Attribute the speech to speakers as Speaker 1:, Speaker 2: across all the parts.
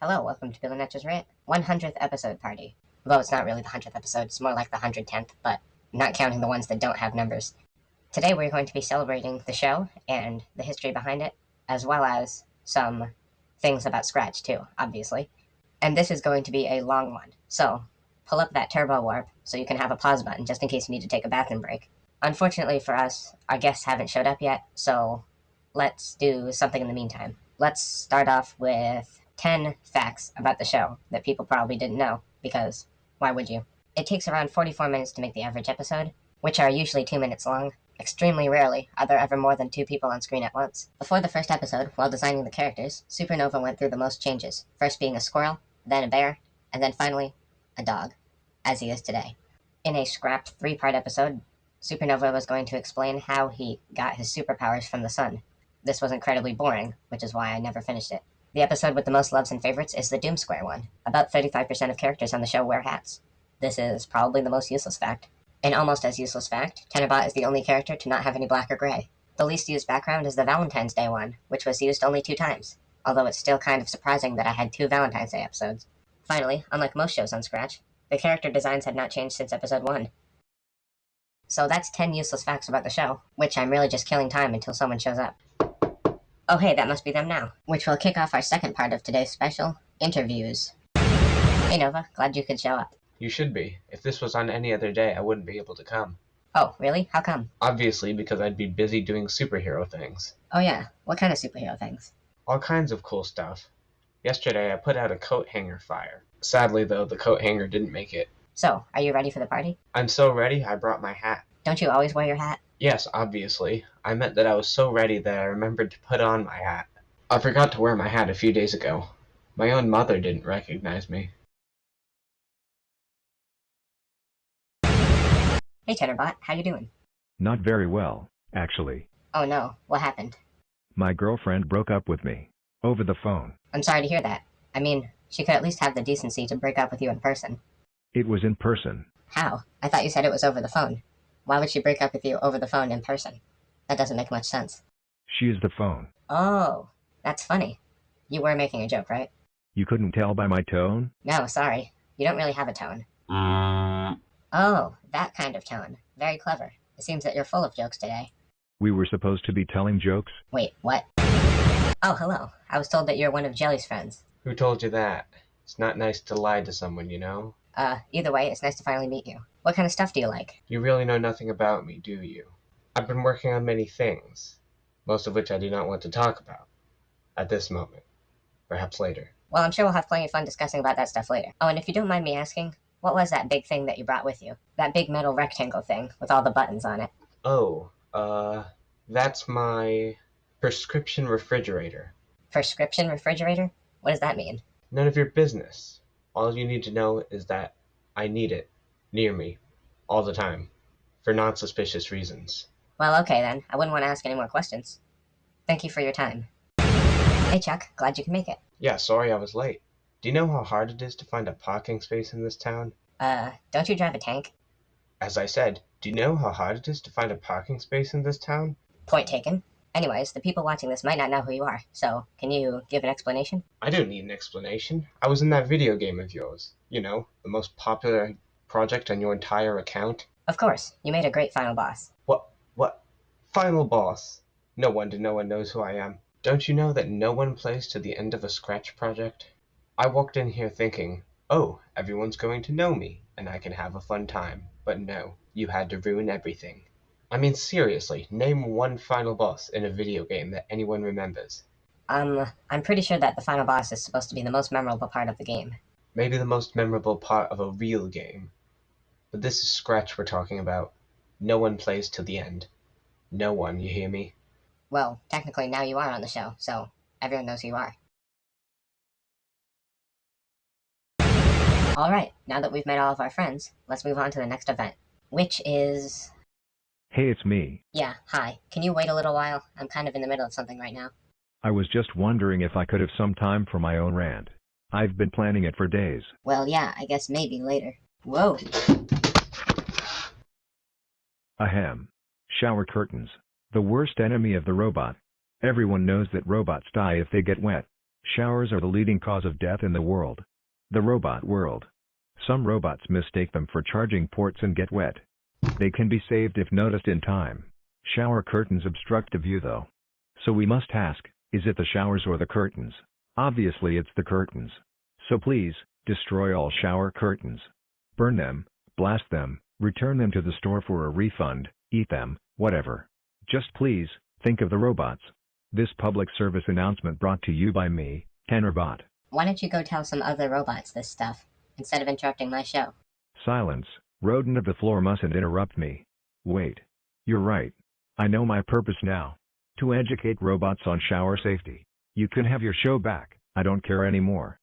Speaker 1: Hello, welcome to Billy Netch's Rant. 100th episode party. Though it's not really the 100th episode, it's more like the 110th, but not counting the ones that don't have numbers. Today we're going to be celebrating the show and the history behind it, as well as some things about Scratch too, obviously. And this is going to be a long one, so pull up that turbo warp so you can have a pause button just in case you need to take a bathroom break. Unfortunately for us, our guests haven't showed up yet, so let's do something in the meantime. Let's start off with 10 facts about the show that people probably didn't know, because why would you? It takes around 44 minutes to make the average episode, which are usually 2 minutes long. Extremely rarely are there ever more than 2 people on screen at once. Before the first episode, while designing the characters, Supernova went through the most changes, first being a squirrel, then a bear, and then finally, a dog, as he is today. In a scrapped 3-part episode, Supernova was going to explain how he got his superpowers from the sun. This was incredibly boring, which is why I never finished it. The episode with the most loves and favorites is the Doom Square one. About 35% of characters on the show wear hats. This is probably the most useless fact. An almost as useless fact, Tenerbot is the only character to not have any black or gray. The least used background is the Valentine's Day one, which was used only 2 times, although it's still kind of surprising that I had 2 Valentine's Day episodes. Finally, unlike most shows on Scratch, the character designs had not changed since episode 1. So that's 10 useless facts about the show, which I'm really just killing time until someone shows up. Oh hey, that must be them now, which will kick off our second part of today's special, interviews. Hey Nova, glad you could show up.
Speaker 2: You should be. If this was on any other day, I wouldn't be able to come.
Speaker 1: Oh, really? How come?
Speaker 2: Obviously, because I'd be busy doing superhero things.
Speaker 1: Oh yeah, what kind of superhero things?
Speaker 2: All kinds of cool stuff. Yesterday, I put out a coat hanger fire. Sadly, though, the coat hanger didn't make it.
Speaker 1: So, are you ready for the party?
Speaker 2: I'm so ready, I brought my hat.
Speaker 1: Don't you always wear your hat?
Speaker 2: Yes, obviously. I meant that I was so ready that I remembered to put on my hat. I forgot to wear my hat a few days ago. My own mother didn't recognize me.
Speaker 1: Hey Tenerbot, how you doing?
Speaker 3: Not very well, actually.
Speaker 1: Oh no, what happened?
Speaker 3: My girlfriend broke up with me. Over the phone.
Speaker 1: I'm sorry to hear that. I mean, she could at least have the decency to break up with you in person.
Speaker 3: It was in person.
Speaker 1: How? I thought you said it was over the phone. Why would she break up with you over the phone in person? That doesn't make much sense.
Speaker 3: She is the phone.
Speaker 1: Oh, that's funny. You were making a joke, right?
Speaker 3: You couldn't tell by my tone?
Speaker 1: No, sorry. You don't really have a tone. Oh, that kind of tone. Very clever. It seems that you're full of jokes today.
Speaker 3: We were supposed to be telling jokes?
Speaker 1: Wait, what? Oh, hello. I was told that you're one of Jelly's friends.
Speaker 2: Who told you that? It's not nice to lie to someone, you know?
Speaker 1: Either way, it's nice to finally meet you. What kind of stuff do you like?
Speaker 2: You really know nothing about me, do you? I've been working on many things, most of which I do not want to talk about at this moment. Perhaps later.
Speaker 1: Well, I'm sure we'll have plenty of fun discussing about that stuff later. Oh, and if you don't mind me asking, what was that big thing that you brought with you? That big metal rectangle thing with all the buttons on it.
Speaker 2: Oh, that's my prescription refrigerator.
Speaker 1: Prescription refrigerator? What does that mean?
Speaker 2: None of your business. All you need to know is that I need it near me all the time for non-suspicious reasons.
Speaker 1: Well, okay then. I wouldn't want to ask any more questions. Thank you for your time. Hey Chuck, glad you could make it.
Speaker 2: Yeah, sorry I was late. Do you know how hard it is to find a parking space in this town?
Speaker 1: Don't you drive a tank?
Speaker 2: As I said, do you know how hard it is to find a parking space in this town?
Speaker 1: Point taken. Anyways, the people watching this might not know who you are, so can you give an explanation?
Speaker 2: I don't need an explanation. I was in that video game of yours. You know, the most popular project on your entire account.
Speaker 1: Of course, you made a great final boss.
Speaker 2: What? Final boss? No wonder no one knows who I am. Don't you know that no one plays to the end of a Scratch project? I walked in here thinking, oh, everyone's going to know me, and I can have a fun time. But no, you had to ruin everything. I mean, seriously, name one final boss in a video game that anyone remembers.
Speaker 1: I'm pretty sure that the final boss is supposed to be the most memorable part of the game.
Speaker 2: Maybe the most memorable part of a real game. But this is Scratch we're talking about. No one plays till the end. No one, you hear me?
Speaker 1: Well, technically now you are on the show, so everyone knows who you are. Alright, now that we've met all of our friends, let's move on to the next event, which is...
Speaker 3: Hey, it's me.
Speaker 1: Yeah, hi. Can you wait a little while? I'm kind of in the middle of something right now.
Speaker 3: I was just wondering if I could have some time for my own rant. I've been planning it for days.
Speaker 1: Well, yeah, I guess maybe later. Whoa.
Speaker 3: Ahem. Shower curtains. The worst enemy of the robot. Everyone knows that robots die if they get wet. Showers are the leading cause of death in the world. The robot world. Some robots mistake them for charging ports and get wet. They can be saved if noticed in time. Shower curtains obstruct the view though. So we must ask, is it the showers or the curtains? Obviously it's the curtains. So please, destroy all shower curtains. Burn them, blast them, return them to the store for a refund, eat them, whatever. Just please, think of the robots. This public service announcement brought to you by me, Tenerbot.
Speaker 1: Why don't you go tell some other robots this stuff, instead of interrupting my show?
Speaker 3: Silence, rodent of the floor mustn't interrupt me. Wait. You're right. I know my purpose now. To educate robots on shower safety. You can have your show back, I don't care anymore.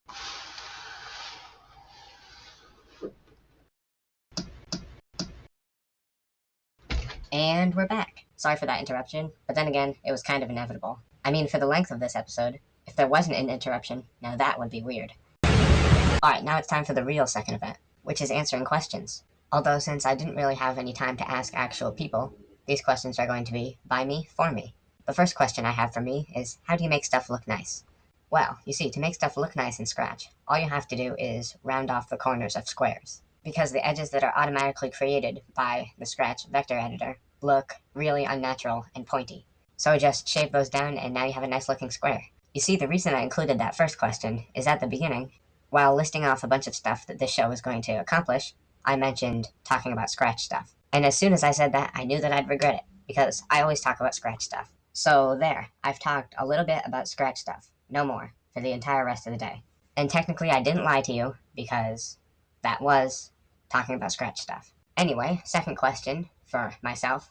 Speaker 1: And we're back. Sorry for that interruption, but then again, it was kind of inevitable. I mean, for the length of this episode, if there wasn't an interruption, now that would be weird. Alright, now it's time for the real second event, which is answering questions. Although since I didn't really have any time to ask actual people, these questions are going to be by me, for me. The first question I have for me is, how do you make stuff look nice? Well, you see, to make stuff look nice in Scratch, all you have to do is round off the corners of squares. Because the edges that are automatically created by the Scratch vector editor look really unnatural and pointy. So just shave those down and now you have a nice looking square. You see, the reason I included that first question is at the beginning, while listing off a bunch of stuff that this show was going to accomplish, I mentioned talking about Scratch stuff. And as soon as I said that, I knew that I'd regret it, because I always talk about Scratch stuff. So there, I've talked a little bit about Scratch stuff, no more, for the entire rest of the day. And technically I didn't lie to you, because that was talking about Scratch stuff. Anyway, second question from myself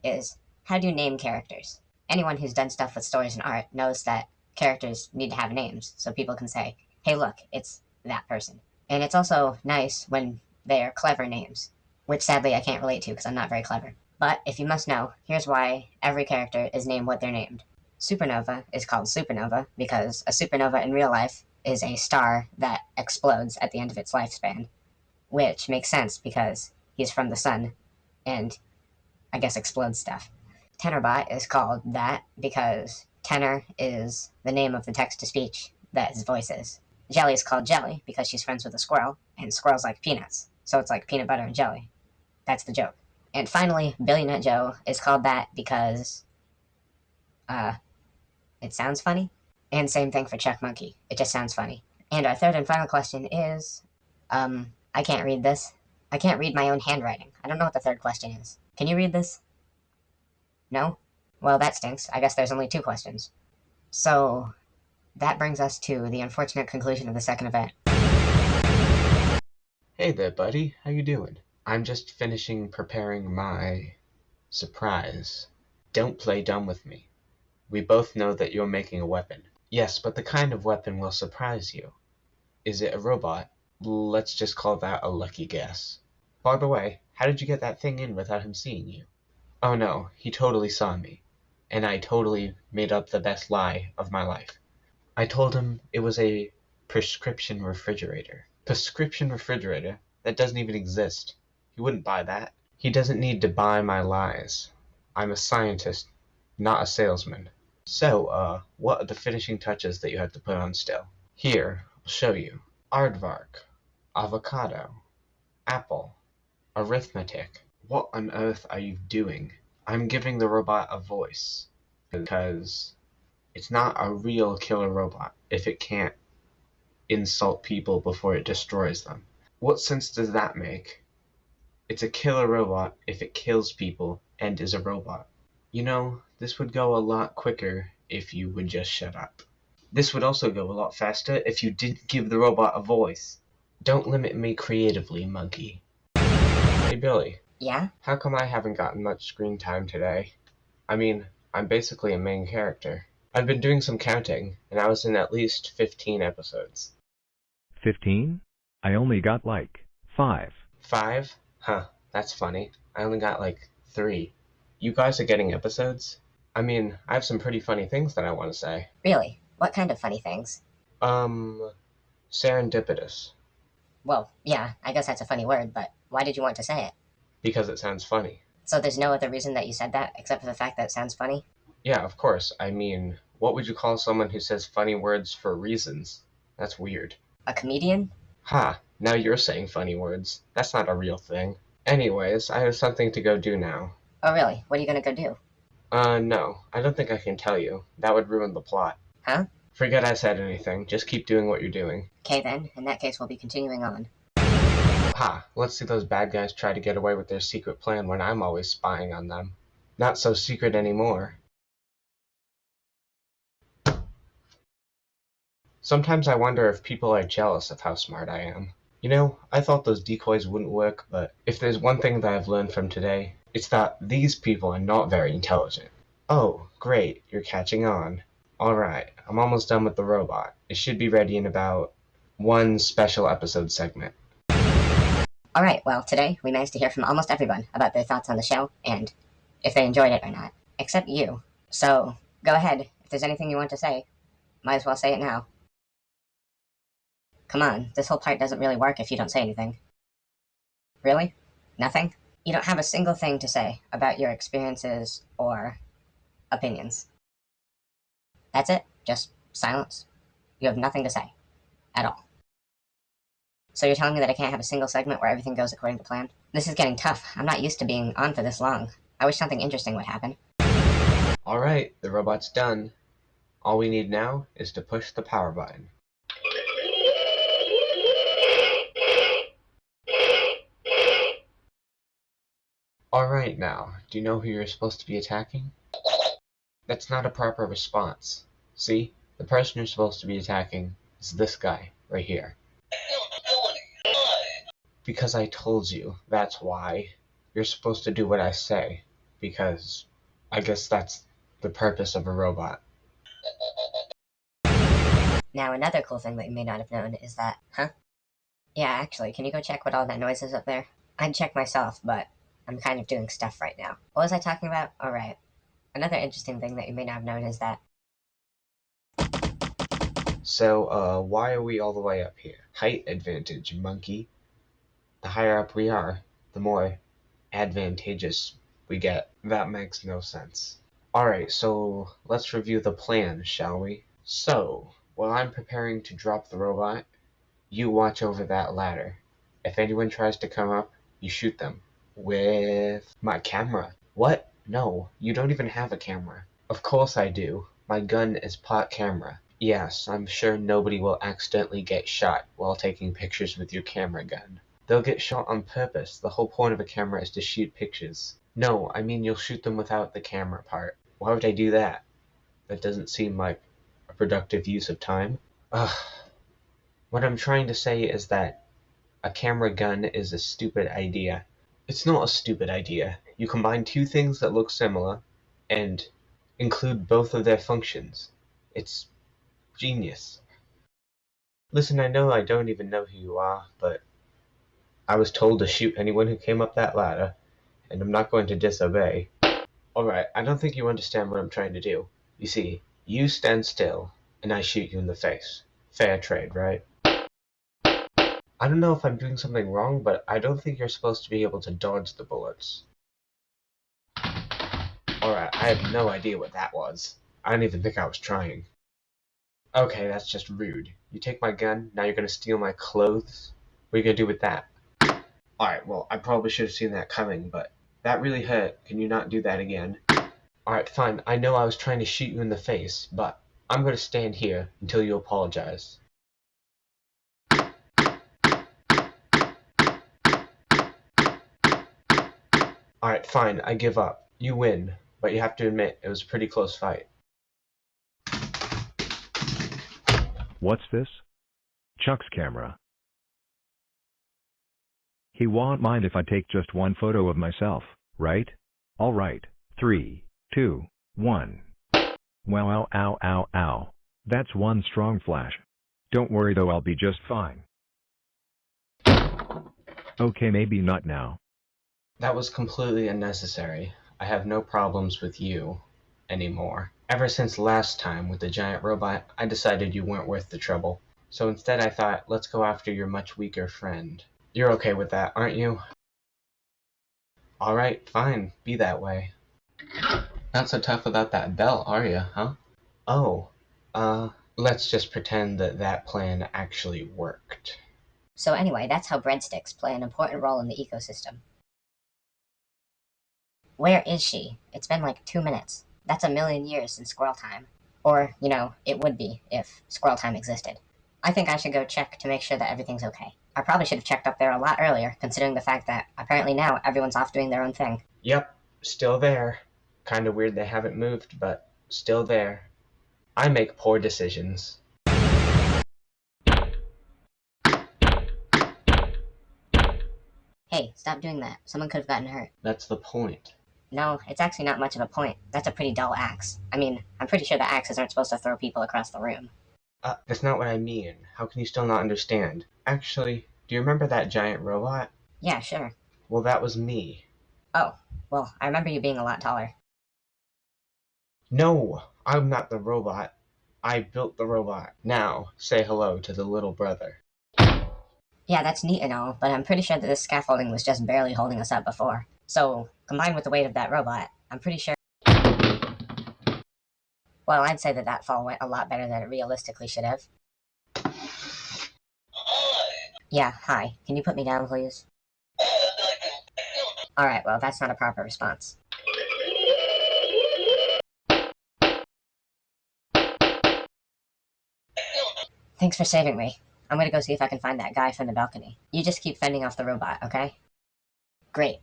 Speaker 1: is, how do you name characters? Anyone who's done stuff with stories and art knows that characters need to have names, so people can say, hey look, it's that person. And it's also nice when they're clever names, which sadly I can't relate to because I'm not very clever. But if you must know, here's why every character is named what they're named. Supernova is called Supernova because a supernova in real life is a star that explodes at the end of its lifespan, which makes sense because he's from the sun and I guess explodes stuff. Tenerbot is called that because tenor is the name of the text-to-speech that his voice is. Jelly is called Jelly because she's friends with a squirrel, and squirrels like peanuts, so it's like peanut butter and jelly. That's the joke. And finally, Billy Nut Joe is called that because, it sounds funny. And same thing for Chuck Monkey. It just sounds funny. And our third and final question is, I can't read this. I can't read my own handwriting. I don't know what the third question is. Can you read this? No? Well, that stinks. I guess there's only two questions. So, that brings us to the unfortunate conclusion of the second event.
Speaker 2: Hey there, buddy. How you doing? I'm just finishing preparing my surprise. Don't play dumb with me. We both know that you're making a weapon. Yes, but the kind of weapon will surprise you. Is it a robot? Let's just call that a lucky guess. By the way, how did you get that thing in without him seeing you? Oh no, he totally saw me. And I totally made up the best lie of my life. I told him it was a prescription refrigerator. Prescription refrigerator? That doesn't even exist. He wouldn't buy that. He doesn't need to buy my lies. I'm a scientist, not a salesman. So, what are the finishing touches that you have to put on still? Here, I'll show you. Aardvark, avocado, apple, arithmetic. What on earth are you doing? I'm giving the robot a voice. Because it's not a real killer robot if it can't insult people before it destroys them. What sense does that make? It's a killer robot if it kills people and is a robot. You know, this would go a lot quicker if you would just shut up. This would also go a lot faster if you didn't give the robot a voice. Don't limit me creatively, monkey. Hey Billy.
Speaker 1: Yeah?
Speaker 2: How come I haven't gotten much screen time today? I mean, I'm basically a main character. I've been doing some counting, and I was in at least 15 episodes.
Speaker 3: 15? I only got like 5.
Speaker 2: 5? Huh, that's funny. I only got like 3. You guys are getting episodes? I mean, I have some pretty funny things that I want to say.
Speaker 1: Really? What kind of funny things?
Speaker 2: Serendipitous.
Speaker 1: Well, yeah, I guess that's a funny word, but why did you want to say it?
Speaker 2: Because it sounds funny.
Speaker 1: So there's no other reason that you said that, except for the fact that it sounds funny?
Speaker 2: Yeah, of course. I mean, What would you call someone who says funny words for reasons? That's weird.
Speaker 1: A comedian?
Speaker 2: Ha, now you're saying funny words. That's not a real thing. Anyways, I have something to go do now.
Speaker 1: Oh really? What are you gonna go do?
Speaker 2: No, I don't think I can tell you. That would ruin the plot.
Speaker 1: Huh?
Speaker 2: Forget I said anything. Just keep doing what you're doing.
Speaker 1: Okay then, in that case we'll be continuing on.
Speaker 2: Ha, let's see those bad guys try to get away with their secret plan when I'm always spying on them. Not so secret anymore. Sometimes I wonder if people are jealous of how smart I am. You know, I thought those decoys wouldn't work, but if there's one thing that I've learned from today, it's that these people are not very intelligent. Oh, great, you're catching on. Alright, I'm almost done with the robot. It should be ready in about one special episode segment.
Speaker 1: Alright, well, today we managed to hear from almost everyone about their thoughts on the show, and if they enjoyed it or not. Except you. So, go ahead, if there's anything you want to say, might as well say it now. Come on, this whole part doesn't really work if you don't say anything. Really? Nothing? You don't have a single thing to say about your experiences or opinions. That's it? Just silence? You have nothing to say. At all. So you're telling me that I can't have a single segment where everything goes according to plan? This is getting tough. I'm not used to being on for this long. I wish something interesting would happen.
Speaker 2: Alright, the robot's done. All we need now is to push the power button. Alright now, do you know who you're supposed to be attacking? That's not a proper response. See, the person you're supposed to be attacking is this guy, right here. Because I told you, that's why. You're supposed to do what I say, because I guess that's the purpose of a robot.
Speaker 1: Now, another cool thing that you may not have known is that... Huh? Yeah, actually, can you go check what all that noise is up there? I'd check myself, but I'm kind of doing stuff right now. What was I talking about? Alright. Another interesting thing that you may not have known is that...
Speaker 2: So, why are we all the way up here? Height advantage, monkey. The higher up we are, the more advantageous we get. That makes no sense. Alright, so let's review the plan, shall we? So, while I'm preparing to drop the robot, you watch over that ladder. If anyone tries to come up, you shoot them. With my camera. What? No, you don't even have a camera. Of course I do. My gun is pot camera. Yes, I'm sure nobody will accidentally get shot while taking pictures with your camera gun. They'll get shot on purpose. The whole point of a camera is to shoot pictures. No, I mean you'll shoot them without the camera part. Why would I do that? That doesn't seem like a productive use of time. Ugh. What I'm trying to say is that a camera gun is a stupid idea. It's not a stupid idea. You combine two things that look similar and include both of their functions. It's genius. Listen, I know I don't even know who you are, but I was told to shoot anyone who came up that ladder, and I'm not going to disobey. Alright, I don't think you understand what I'm trying to do. You see, you stand still, and I shoot you in the face. Fair trade, right? I don't know if I'm doing something wrong, but I don't think you're supposed to be able to dodge the bullets. Alright, I have no idea what that was. I don't even think I was trying. Okay, that's just rude. You take my gun, now you're gonna steal my clothes? What are you gonna do with that? Alright, well, I probably should have seen that coming, but that really hurt. Can you not do that again? Alright, fine. I know I was trying to shoot you in the face, but I'm gonna stand here until you apologize. Alright, fine. I give up. You win, but you have to admit it was a pretty close fight.
Speaker 3: What's this? Chuck's camera. He won't mind if I take just one photo of myself, right? Alright, 3, 2, 1. Wow, ow, ow, ow, ow. That's one strong flash. Don't worry though, I'll be just fine. Okay, maybe not now.
Speaker 2: That was completely unnecessary. I have no problems with you anymore. Ever since last time with the giant robot, I decided you weren't worth the trouble. So instead I thought, let's go after your much weaker friend. You're okay with that, aren't you? Alright, fine. Be that way. Not so tough without that belt, are you, huh? Oh, let's just pretend that that plan actually worked.
Speaker 1: So anyway, that's how breadsticks play an important role in the ecosystem. Where is she? It's been like 2 minutes. That's a million years since squirrel time. Or, it would be if squirrel time existed. I think I should go check to make sure that everything's okay. I probably should have checked up there a lot earlier, considering the fact that apparently now everyone's off doing their own thing.
Speaker 2: Yep, still there. Kinda weird they haven't moved, but still there. I make poor decisions.
Speaker 1: Hey, stop doing that. Someone could have gotten hurt.
Speaker 2: That's the point.
Speaker 1: No, it's actually not much of a point. That's a pretty dull axe. I mean, I'm pretty sure the axes aren't supposed to throw people across the room.
Speaker 2: That's not what I mean. How can you still not understand? Actually, do you remember that giant robot?
Speaker 1: Yeah, sure.
Speaker 2: Well, that was me.
Speaker 1: Oh, well, I remember you being a lot taller.
Speaker 2: No, I'm not the robot. I built the robot. Now, say hello to the little brother.
Speaker 1: Yeah, that's neat and all, but I'm pretty sure that this scaffolding was just barely holding us up before. So, combined with the weight of that robot, I'm pretty sure... Well, I'd say that that fall went a lot better than it realistically should have. Yeah, hi. Can you put me down, please? Alright, well, that's not a proper response. Thanks for saving me. I'm gonna go see if I can find that guy from the balcony. You just keep fending off the robot, okay? Great.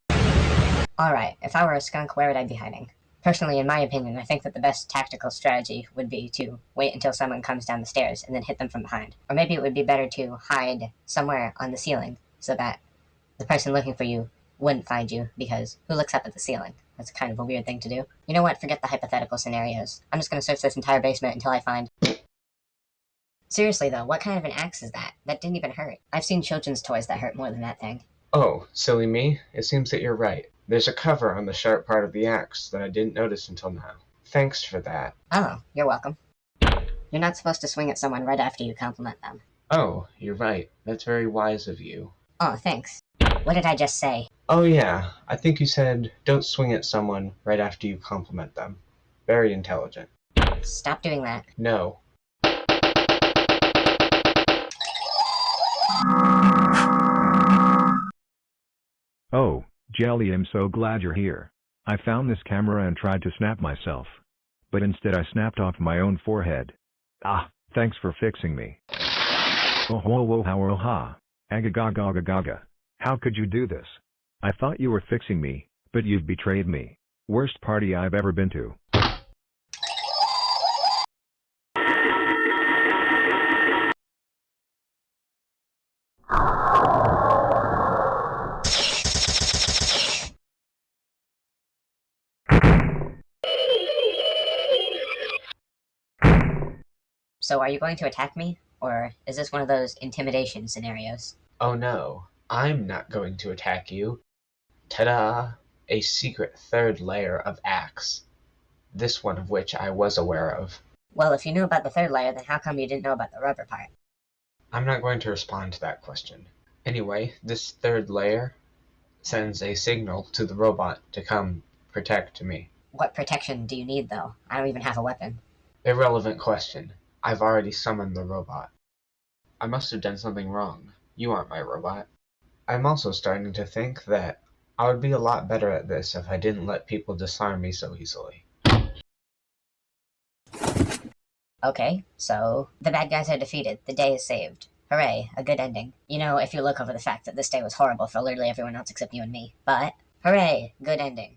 Speaker 1: Alright, if I were a skunk, where would I be hiding? Personally, in my opinion, I think that the best tactical strategy would be to wait until someone comes down the stairs and then hit them from behind. Or maybe it would be better to hide somewhere on the ceiling so that the person looking for you wouldn't find you, because who looks up at the ceiling? That's kind of a weird thing to do. You know what? Forget the hypothetical scenarios. I'm just gonna search this entire basement until I find... Seriously though, what kind of an axe is that? That didn't even hurt. I've seen children's toys that hurt more than that thing.
Speaker 2: Oh, silly me. It seems that you're right. There's a cover on the sharp part of the axe that I didn't notice until now. Thanks for that.
Speaker 1: Oh, you're welcome. You're not supposed to swing at someone right after you compliment them.
Speaker 2: Oh, you're right. That's very wise of you.
Speaker 1: Oh, thanks. What did I just say?
Speaker 2: Oh yeah, I think you said don't swing at someone right after you compliment them. Very intelligent.
Speaker 1: Stop doing that.
Speaker 2: No.
Speaker 3: Oh, Jelly, I'm so glad you're here. I found this camera and tried to snap myself. But instead I snapped off my own forehead. Ah, thanks for fixing me. Oh whoa whoa how oh ha. Agagaga gaga. How could you do this? I thought you were fixing me, but you've betrayed me. Worst party I've ever been to.
Speaker 1: So are you going to attack me? Or is this one of those intimidation scenarios?
Speaker 2: Oh no, I'm not going to attack you. Ta-da! A secret third layer of axe. This one of which I was aware of.
Speaker 1: Well, if you knew about the third layer, then how come you didn't know about the rubber part?
Speaker 2: I'm not going to respond to that question. Anyway, this third layer sends a signal to the robot to come protect me.
Speaker 1: What protection do you need, though? I don't even have a weapon.
Speaker 2: Irrelevant question. I've already summoned the robot. I must have done something wrong. You aren't my robot. I'm also starting to think that I would be a lot better at this if I didn't let people disarm me so easily.
Speaker 1: Okay, so the bad guys are defeated. The day is saved. Hooray, a good ending. You know, if you look over the fact that this day was horrible for literally everyone else except you and me. But, hooray, good ending.